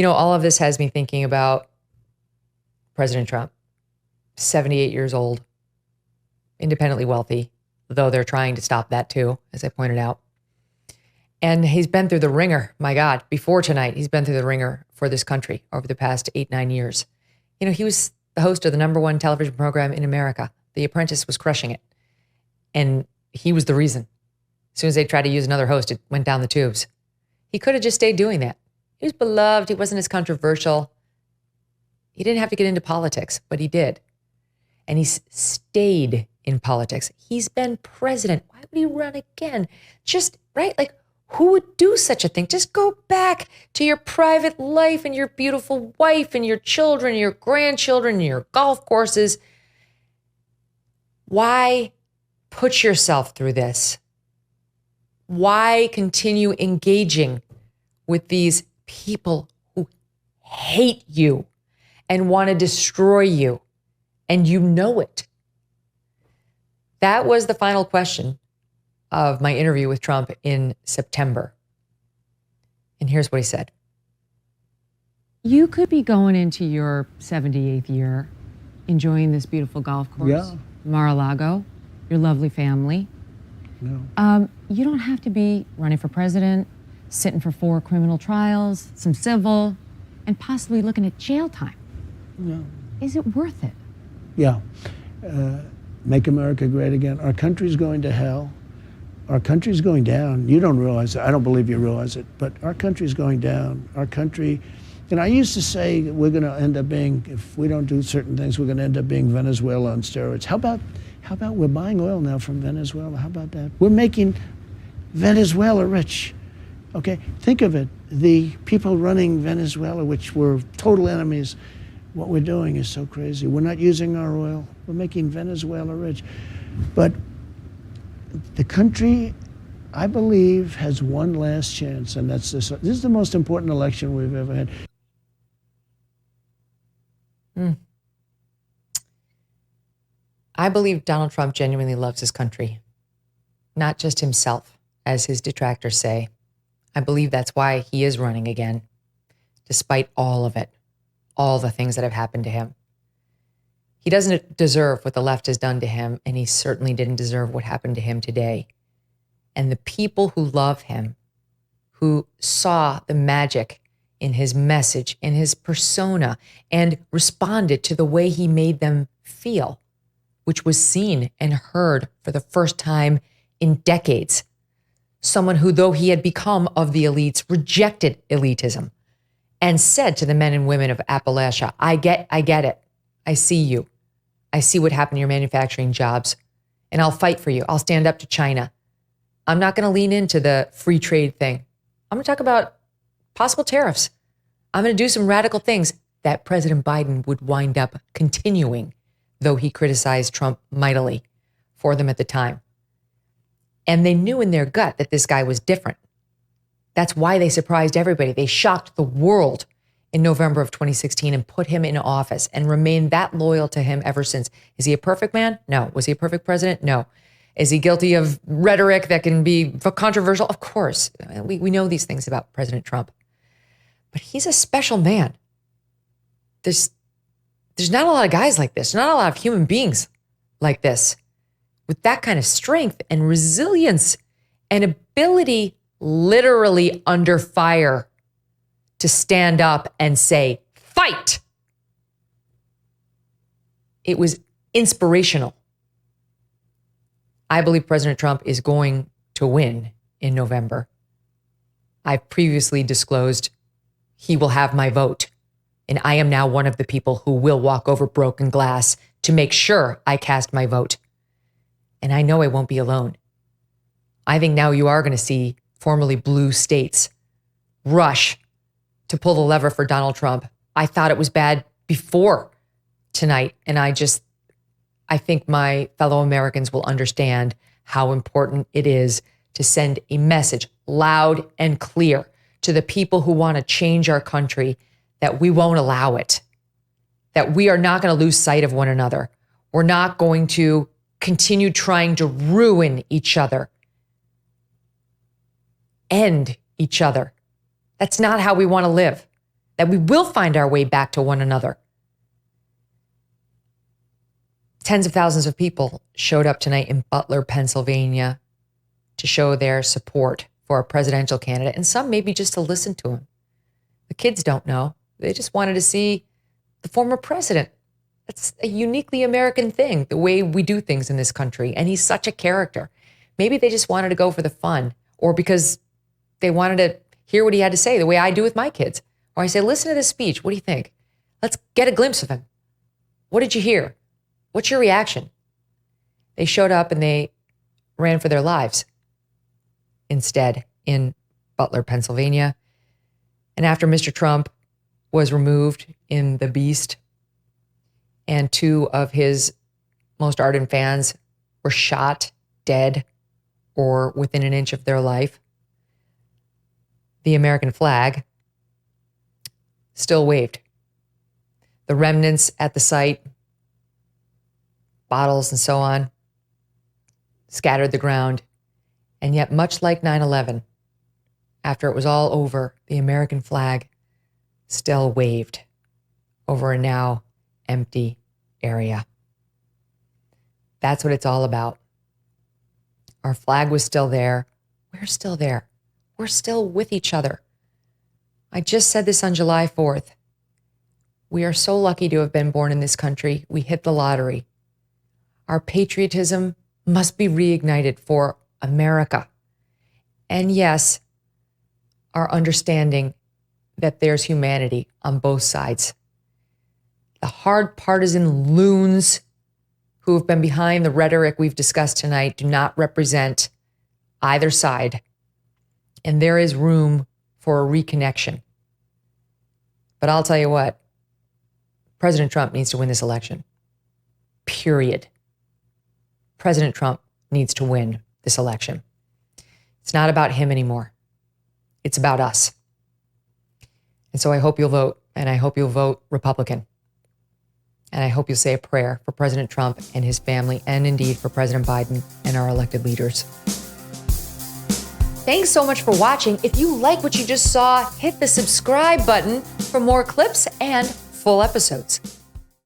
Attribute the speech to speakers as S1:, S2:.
S1: All of this has me thinking about President Trump, 78 years old, independently wealthy, though they're trying to stop that too, as I pointed out. And he's been through the ringer. My God, before tonight, he's been through the ringer for this country over the past 8-9 years. He was the host of the #1 television program in America. The Apprentice was crushing it. And he was the reason. As soon as they tried to use another host, it went down the tubes. He could have just stayed doing that. He was beloved. He wasn't as controversial. He didn't have to get into politics, but he did. And he's stayed in politics. He's been president. Why would he run again? Just, right? Like, who would do such a thing? Just go back to your private life and your beautiful wife and your children, and your grandchildren, and your golf courses. Why put yourself through this? Why continue engaging with these people who hate you and want to destroy you? And you know it. That was the final question of my interview with Trump in September. And here's what he said.
S2: You could be going into your 78th year, enjoying this beautiful golf course, Mar-a-Lago, your lovely family.
S3: No.
S2: You don't have to be running for president, sitting for 4 criminal trials, some civil, and possibly looking at jail time.
S3: No.
S2: Is it worth it?
S3: Yeah. Make America great again. Our country's going to hell. Our country's going down. You don't realize it. I don't believe you realize it, but our country's going down. Our country, I used to say we're going to end up being, if we don't do certain things, we're going to end up being Venezuela on steroids. How about we're buying oil now from Venezuela? How about that? We're making Venezuela rich. Okay, think of it. The people running Venezuela, which were total enemies, what we're doing is so crazy. We're not using our oil. We're making Venezuela rich. But the country, I believe, has one last chance, and that's this. This is the most important election we've ever had.
S1: I believe Donald Trump genuinely loves his country, not just himself, as his detractors say. I believe that's why he is running again, despite all of it, all the things that have happened to him. He doesn't deserve what the left has done to him, and he certainly didn't deserve what happened to him today. And the people who love him, who saw the magic in his message, in his persona, and responded to the way he made them feel, which was seen and heard for the first time in decades. Someone who, though he had become of the elites, rejected elitism and said to the men and women of Appalachia, I get it. I see you. I see what happened to your manufacturing jobs, and I'll fight for you. I'll stand up to China. I'm not going to lean into the free trade thing. I'm going to talk about possible tariffs. I'm going to do some radical things that President Biden would wind up continuing, though he criticized Trump mightily for them at the time. And they knew in their gut that this guy was different. That's why they surprised everybody. They shocked the world in November of 2016 and put him in office and remained that loyal to him ever since. Is he a perfect man? No. Was he a perfect president? No. Is he guilty of rhetoric that can be controversial? Of course. We know these things about President Trump. But he's a special man. There's not a lot of guys like this. Not a lot of human beings like this with that kind of strength and resilience and ability literally under fire to stand up and say, fight. It was inspirational. I believe President Trump is going to win in November. I've previously disclosed he will have my vote. And I am now one of the people who will walk over broken glass to make sure I cast my vote. And I know I won't be alone. I think now you are going to see formerly blue states rush to pull the lever for Donald Trump. I thought it was bad before tonight. And I think my fellow Americans will understand how important it is to send a message loud and clear to the people who want to change our country that we won't allow it, that we are not going to lose sight of one another. We're not going to continue trying to ruin each other, end each other. That's not how we want to live. that we will find our way back to one another. Tens of thousands of people showed up tonight in Butler, Pennsylvania to show their support for a presidential candidate, and some maybe just to listen to him. The kids don't know. They just wanted to see the former president. That's a uniquely American thing, the way we do things in this country. And he's such a character. Maybe they just wanted to go for the fun, or because they wanted to hear what he had to say, the way I do with my kids. Or I say, listen to this speech. What do you think? Let's get a glimpse of him. What did you hear? What's your reaction? They showed up and they ran for their lives instead in Butler, Pennsylvania. And after Mr. Trump was removed in the Beast, and two of his most ardent fans were shot dead or within an inch of their life, the American flag still waved. The remnants at the site, bottles and so on, scattered the ground. And yet, much like 9/11, after it was all over, the American flag still waved over a now empty area. That's what it's all about. Our flag was still there. We're still there. We're still with each other. I just said this on July 4th. We are so lucky to have been born in this country. We hit the lottery. Our patriotism must be reignited for America. And yes, our understanding that there's humanity on both sides. The hard partisan loons who have been behind the rhetoric we've discussed tonight do not represent either side. And there is room for a reconnection. But I'll tell you what, President Trump needs to win this election. Period. President Trump needs to win this election. It's not about him anymore. It's about us. And so I hope you'll vote, and I hope you'll vote Republican. And I hope you'll say a prayer for President Trump and his family, and indeed for President Biden and our elected leaders. Thanks so much for watching. If you like what you just saw, hit the subscribe button for more clips and full episodes.